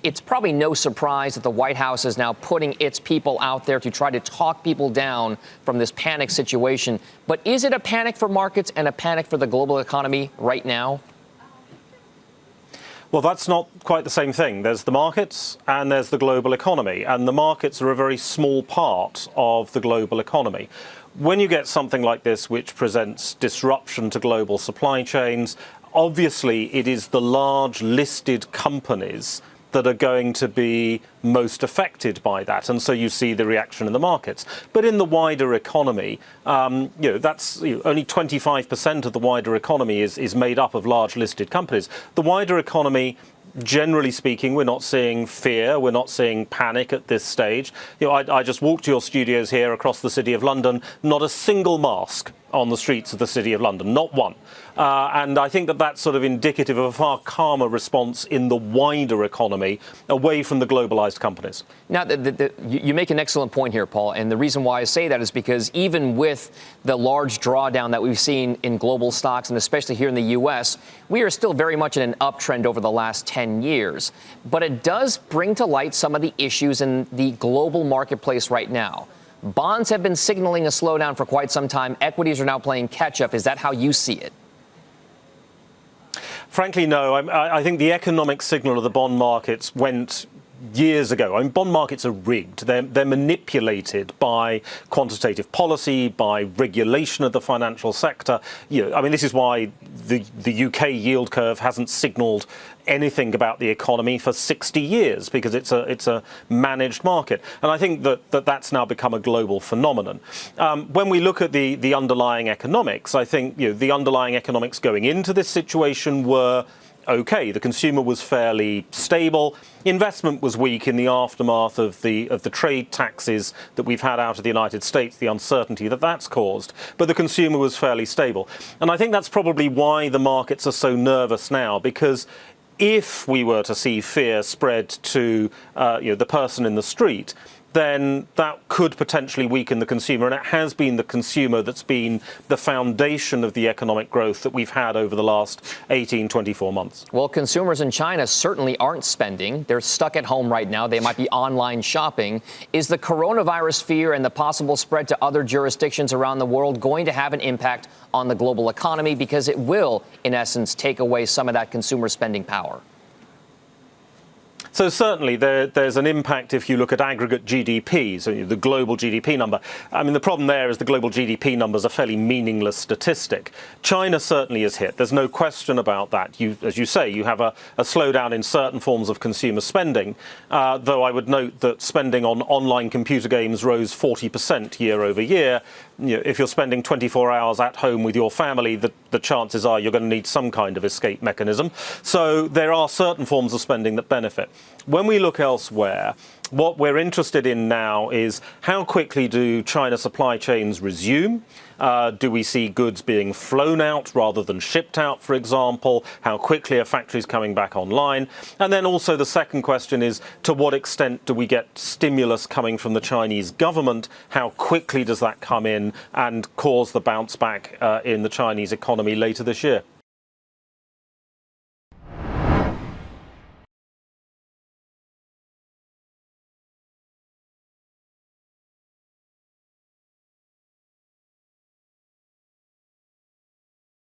it's probably no surprise that the White House is now putting its people out there to try to talk people down from this panic situation. But is it a panic for markets and a panic for the global economy right now? Well, that's not quite the same thing. There's the markets and there's the global economy. And the markets are a very small part of the global economy. When you get something like this, which presents disruption to global supply chains, obviously it is the large listed companies that are going to be most affected by that, and so you see the reaction in the markets. But in the wider economy, that's only 25% of the wider economy is made up of large listed companies. The wider economy, generally speaking, we're not seeing fear, we're not seeing panic at this stage. I just walked to your studios here across the City of London, not a single mask on the streets of the City of London, not one. And I think that that's sort of indicative of a far calmer response in the wider economy away from the globalized companies. Now, you make an excellent point here, Paul. And the reason why I say that is because even with the large drawdown that we've seen in global stocks, and especially here in the U.S., we are still very much in an uptrend over the last 10 years. But it does bring to light some of the issues in the global marketplace right now. Bonds have been signaling a slowdown for quite some time. Equities are now playing catch up. Is that how you see it? Frankly, no. I think the economic signal of the bond markets went years ago. I mean, bond markets are rigged. They're manipulated by quantitative policy, by regulation of the financial sector. This is why the UK yield curve hasn't signaled anything about the economy for 60 years, because it's a managed market. And I think that's now become a global phenomenon. When we look at the underlying economics, I think the underlying economics going into this situation were okay. The consumer was fairly stable. Investment was weak in the aftermath of the trade taxes that we've had out of the United States, the uncertainty that's caused. But the consumer was fairly stable. And I think that's probably why the markets are so nervous now, because if we were to see fear spread to the person in the street, then that could potentially weaken the consumer. And it has been the consumer that's been the foundation of the economic growth that we've had over the last 18, 24 months. Well, consumers in China certainly aren't spending. They're stuck at home right now. They might be online shopping. Is the coronavirus fear and the possible spread to other jurisdictions around the world going to have an impact on the global economy? Because it will, in essence, take away some of that consumer spending power. So certainly there's an impact if you look at aggregate GDP, so the global GDP number. I mean, the problem there is the global GDP number is a fairly meaningless statistic. China certainly is hit. There's no question about that. As you say, you have a slowdown in certain forms of consumer spending, though I would note that spending on online computer games rose 40% year over year. If you're spending 24 hours at home with your family, the chances are you're going to need some kind of escape mechanism. So there are certain forms of spending that benefit. When we look elsewhere, what we're interested in now is how quickly do China supply chains resume? Do we see goods being flown out rather than shipped out, for example? How quickly are factories coming back online? And then also the second question is, to what extent do we get stimulus coming from the Chinese government? How quickly does that come in and cause the bounce back in the Chinese economy later this year?